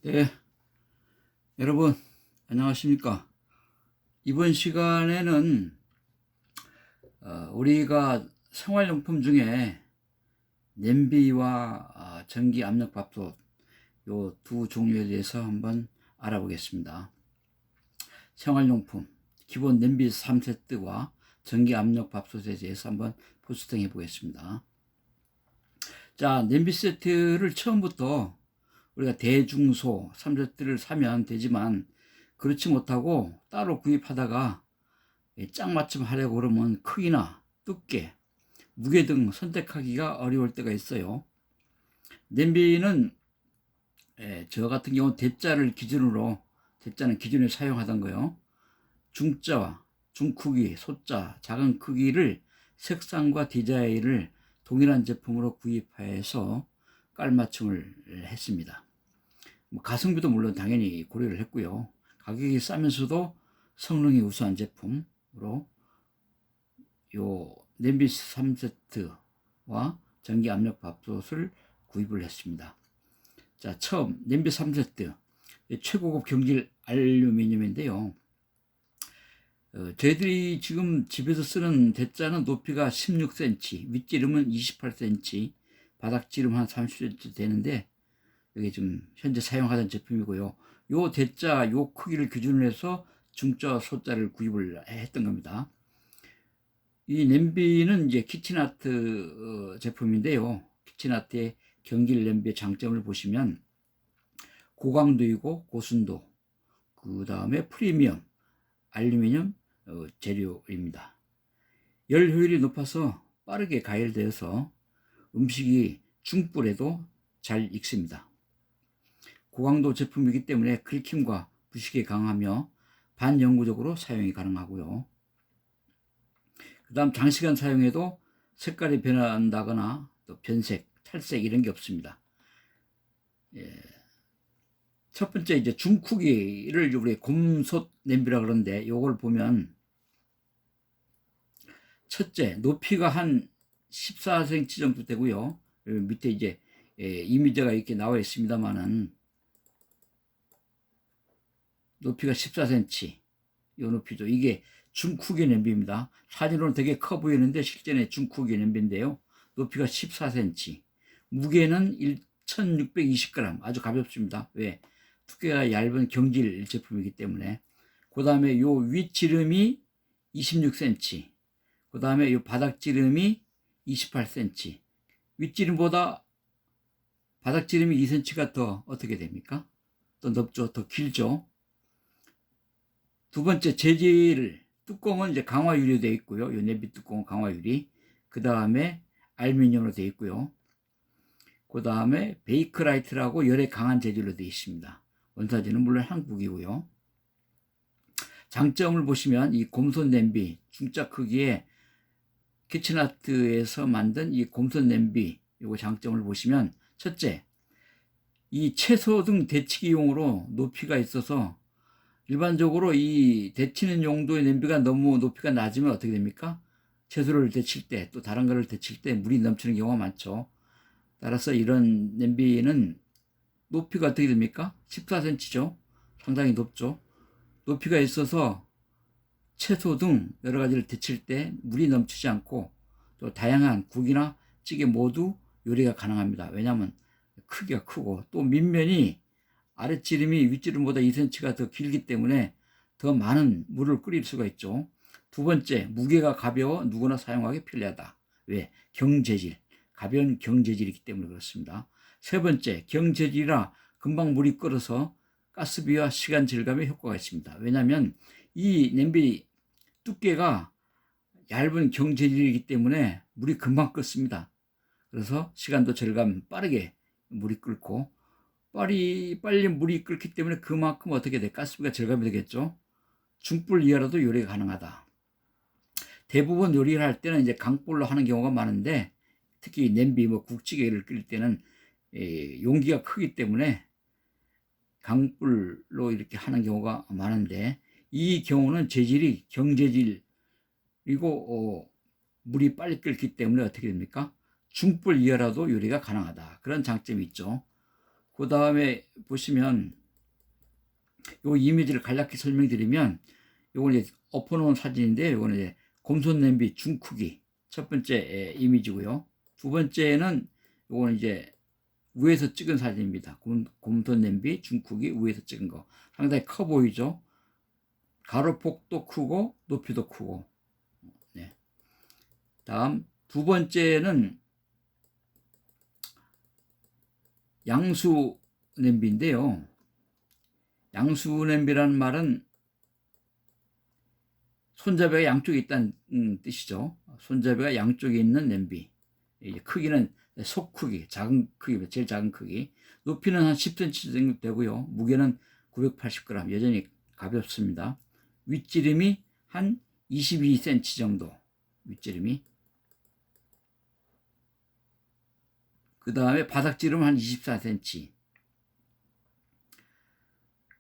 네, 여러분 안녕하십니까? 이번 시간에는 우리가 생활용품 중에 냄비와 전기 압력밥솥 요 두 종류에 대해서 한번 알아보겠습니다. 생활용품 기본 냄비 3세트와 전기 압력밥솥에 대해서 한번 포스팅해 보겠습니다. 자, 냄비 세트를 처음부터 우리가 대중소 3세트를 사면 되지만 그렇지 못하고 따로 구입하다가 짝 맞춤하려고 그러면 크기나 두께, 무게 등 선택하기가 어려울 때가 있어요. 냄비는 저 같은 경우 대자를 기준으로, 대자는 기준에 사용하던 거요. 중자와 중크기, 소자, 작은 크기를 색상과 디자인을 동일한 제품으로 구입해서 깔맞춤을 했습니다. 가성비도 물론 당연히 고려를 했고요. 가격이 싸면서도 성능이 우수한 제품으로 요 냄비 3세트와 전기 압력밥솥을 구입을 했습니다. 자, 처음 냄비 3세트 최고급 경질 알루미늄인데요. 저희들이 지금 집에서 쓰는 대자는 높이가 16cm, 윗지름은 28cm, 바닥지름 한 30cm 되는데 이게 좀 현재 사용하던 제품이고요. 요 대자 요 크기를 기준으로 해서 중자 소자를 구입을 했던 겁니다. 이 냄비는 이제 키친아트 제품인데요. 키친아트의 경질 냄비의 장점을 보시면 고강도이고 고순도, 그 다음에 프리미엄 알루미늄 재료입니다. 열 효율이 높아서 빠르게 가열되어서 음식이 중불에도 잘 익습니다. 고강도 제품이기 때문에 긁힘과 부식에 강하며 반영구적으로 사용이 가능하고요. 그 다음 장시간 사용해도 색깔이 변한다거나 또 변색, 탈색 이런 게 없습니다. 첫 번째 이제 중크기를 우리 곰솥 냄비라 그러는데 이걸 보면 첫째 높이가 한 14cm 정도 되고요. 밑에 이제 이미지가 이렇게 나와 있습니다만은 높이가 14cm 이 높이죠. 이게 중크기 냄비입니다. 사진으로는 되게 커 보이는데 실제는 중크기 냄비인데요. 높이가 14cm, 무게는 1620g, 아주 가볍습니다. 왜? 두께가 얇은 경질 제품이기 때문에. 그 다음에 요 윗지름이 26cm, 그 다음에 요 바닥지름이 28cm, 윗지름보다 바닥지름이 2cm가 더 어떻게 됩니까? 더 넓죠, 더 길죠. 두 번째 재질, 뚜껑은 이제 강화 유리로 되어 있고요. 요 냄비 뚜껑은 강화 유리. 그 다음에 알루미늄으로 되어 있고요. 그 다음에 베이크라이트라고 열에 강한 재질로 되어 있습니다. 원사지는 물론 한국이고요. 장점을 보시면 이 곰손 냄비 중짜 크기의 키친아트에서 만든 이 곰손 냄비 요거 장점을 보시면 첫째, 이 채소 등 데치기용으로 높이가 있어서 일반적으로 이 데치는 용도의 냄비가 너무 높이가 낮으면 어떻게 됩니까? 채소를 데칠 때 또 다른 거를 데칠 때 물이 넘치는 경우가 많죠. 따라서 이런 냄비는 높이가 어떻게 됩니까? 14cm죠. 상당히 높죠. 높이가 있어서 채소 등 여러 가지를 데칠 때 물이 넘치지 않고 또 다양한 국이나 찌개 모두 요리가 가능합니다. 왜냐하면 크기가 크고 또 밑면이 아랫지름이 윗지름보다 2cm가 더 길기 때문에 더 많은 물을 끓일 수가 있죠. 두 번째, 무게가 가벼워 누구나 사용하기 편리하다. 왜? 경재질, 가벼운 경재질이기 때문에 그렇습니다. 세 번째, 경재질이라 금방 물이 끓어서 가스비와 시간 절감에 효과가 있습니다. 왜냐하면 이 냄비 두께가 얇은 경재질이기 때문에 물이 금방 끓습니다. 그래서 시간도 절감, 빠르게 물이 끓고 빨리 물이 끓기 때문에 그만큼 어떻게 돼? 가스비가 절감이 되겠죠. 중불 이하로도 요리가 가능하다. 대부분 요리를 할 때는 이제 강불로 하는 경우가 많은데 특히 냄비 뭐 국찌개를 끓일 때는 용기가 크기 때문에 강불로 이렇게 하는 경우가 많은데 이 경우는 재질이 경재질 그리고 물이 빨리 끓기 때문에 어떻게 됩니까? 중불 이하라도 요리가 가능하다. 그런 장점이 있죠. 그 다음에 보시면 요 이미지를 간략히 설명드리면, 요거는 이제 엎어놓은 사진인데, 요거는 이제 곰손 냄비 중크기 첫 번째 이미지고요. 두 번째는 요거는 이제 위에서 찍은 사진입니다. 곰손 냄비 중크기 위에서 찍은 거. 상당히 커 보이죠? 가로폭도 크고 높이도 크고. 네. 다음 두 번째는 양수 냄비인데요. 양수 냄비라는 말은 손잡이가 양쪽에 있다는 뜻이죠. 손잡이가 양쪽에 있는 냄비. 크기는 속 크기, 작은 크기, 제일 작은 크기. 높이는 한 10cm 정도 되고요. 무게는 980g, 여전히 가볍습니다. 윗지름이 한 22cm 정도. 윗지름이. 그 다음에 바닥지름은 한 24cm.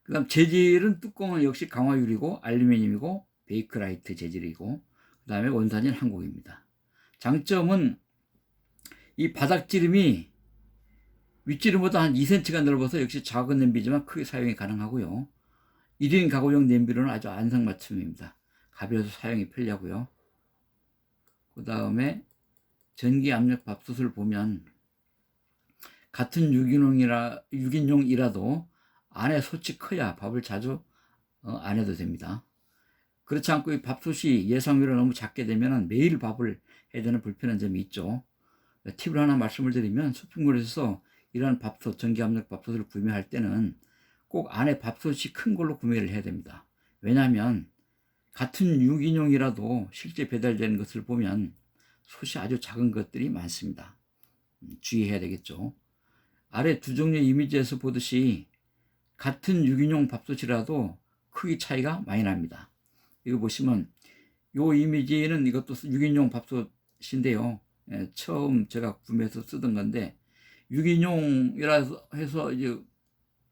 그 다음 재질은 뚜껑은 역시 강화유리고 알루미늄이고 베이크라이트 재질이고, 그 다음에 원산지는 한국입니다. 장점은 이 바닥지름이 윗지름보다 한 2cm가 넓어서 역시 작은 냄비지만 크게 사용이 가능하고요. 1인 가구용 냄비로는 아주 안성맞춤입니다. 가벼워서 사용이 편리하고요. 그 다음에 전기 압력 밥솥을 보면 같은 6인용이라도 안에 솥이 커야 밥을 자주 안 해도 됩니다. 그렇지 않고 이 밥솥이 예상외로 너무 작게 되면 매일 밥을 해야 되는 불편한 점이 있죠. 팁을 하나 말씀을 드리면, 쇼핑몰에서 이러한 밥솥, 전기압력 밥솥을 구매할 때는 꼭 안에 밥솥이 큰 걸로 구매를 해야 됩니다. 왜냐하면 같은 6인용이라도 실제 배달되는 것을 보면 솥이 아주 작은 것들이 많습니다. 주의해야 되겠죠. 아래 두 종류의 이미지에서 보듯이 같은 6인용 밥솥이라도 크기 차이가 많이 납니다. 이거 보시면 요 이미지는 이것도 6인용 밥솥인데요. 처음 제가 구매해서 쓰던 건데 6인용이라 해서 이제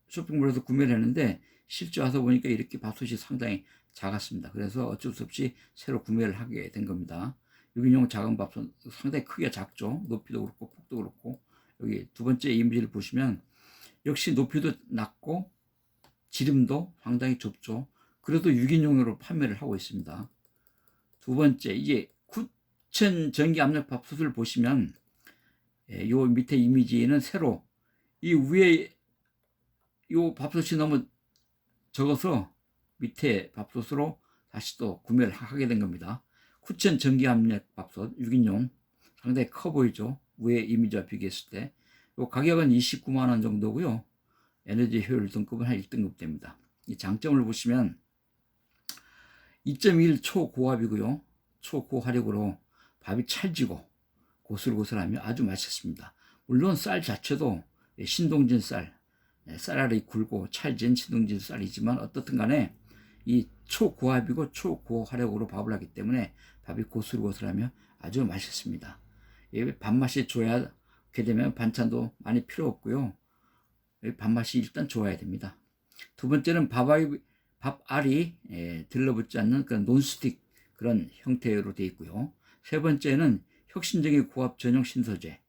쇼핑몰에서 구매를 했는데 실제 와서 보니까 이렇게 밥솥이 상당히 작았습니다. 그래서 어쩔 수 없이 새로 구매를 하게 된 겁니다. 6인용 작은 밥솥 상당히 크기가 작죠. 높이도 그렇고 폭도 그렇고. 여기 두 번째 이미지를 보시면 역시 높이도 낮고 지름도 상당히 좁죠. 그래도 6인용으로 판매를 하고 있습니다. 두 번째, 이제 9천 전기 압력 밥솥을 보시면 요 밑에 이미지는 새로 이 위에 요 밥솥이 너무 적어서 밑에 밥솥으로 다시 또 구매를 하게 된 겁니다. 9천 전기 압력 밥솥 6인용 상당히 커 보이죠. 위에 이미지와 비교했을 때. 요 가격은 29만 원 정도고요. 에너지 효율 등급은 한 1등급 됩니다. 이 장점을 보시면 2.1 초고압이고요. 초고화력으로 밥이 찰지고 고슬고슬하며 아주 맛있습니다. 물론 쌀 자체도 신동진 쌀알이 굵고 찰진 신동진 쌀이지만 어떻든 간에 이 초고압이고 초고화력으로 밥을 하기 때문에 밥이 고슬고슬하며 아주 맛있습니다. 밥맛이 좋게 되면 반찬도 많이 필요 없고요. 밥맛이 일단 좋아야 됩니다. 두 번째는 밥알이 들러붙지 않는 그런 논스틱 그런 형태로 되어 있고요. 세 번째는 혁신적인 고압 전용 신소재,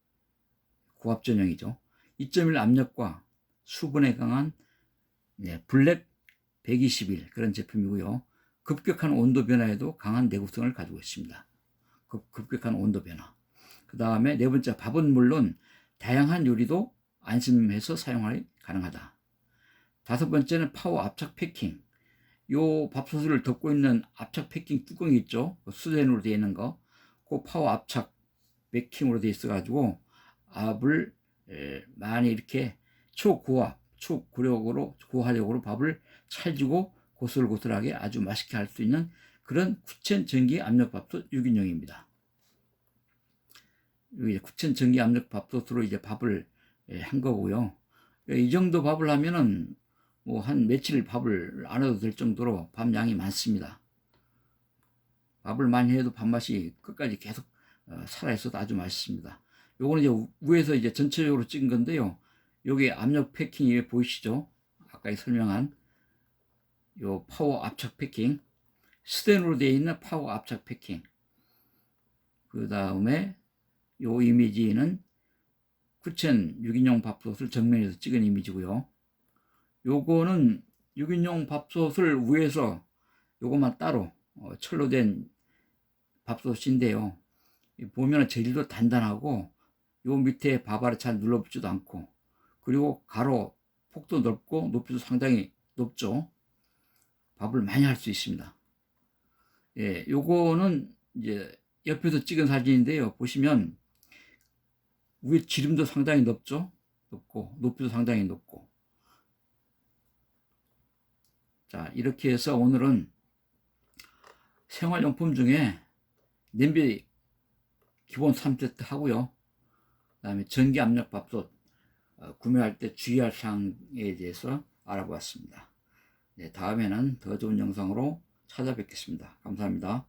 고압 전용이죠. 2.1 압력과 수분에 강한 블랙 121 그런 제품이고요. 급격한 온도 변화에도 강한 내구성을 가지고 있습니다. 급격한 온도 변화. 그 다음에 네 번째, 밥은 물론 다양한 요리도 안심해서 사용이 가능하다. 다섯 번째는 파워 압착 패킹. 요 밥솥을 덮고 있는 압착 패킹 뚜껑이 있죠. 수전으로 되어 있는 거. 그 파워 압착 패킹으로 되어 있어가지고 압을 많이 이렇게 초고압, 고화력으로 밥을 찰지고 고슬고슬하게 아주 맛있게 할 수 있는 그런 9천 전기 압력 밥솥 6인용입니다. 이제 9천 전기 압력 밥솥으로 이제 밥을 한 거고요. 이 정도 밥을 하면은 뭐 한 며칠 밥을 안 해도 될 정도로 밥 양이 많습니다. 밥을 많이 해도 밥맛이 끝까지 계속 살아있어도 아주 맛있습니다. 요거는 이제 위에서 이제 전체적으로 찍은 건데요. 여기 압력 패킹이 보이시죠? 아까 설명한 요 파워 압착 패킹, 스텐으로 되어 있는 파워 압착 패킹. 그 다음에 요 이미지는 푸첸 6인용 밥솥을 정면에서 찍은 이미지고요. 요거는 6인용 밥솥을 위에서 요것만 따로 철로 된 밥솥인데요. 보면 재질도 단단하고 요 밑에 밥알이 잘 눌러붙지도 않고, 그리고 가로 폭도 넓고 높이도 상당히 높죠. 밥을 많이 할 수 있습니다. 예, 요거는 이제 옆에서 찍은 사진인데요. 보시면 위에 지름도 상당히 높죠. 높고 높이도 상당히 높고. 자, 이렇게 해서 오늘은 생활용품 중에 냄비 기본 3세트 하고요. 그 다음에 전기 압력 밥솥 구매할 때 주의할 사항에 대해서 알아보았습니다. 네, 다음에는 더 좋은 영상으로 찾아뵙겠습니다. 감사합니다.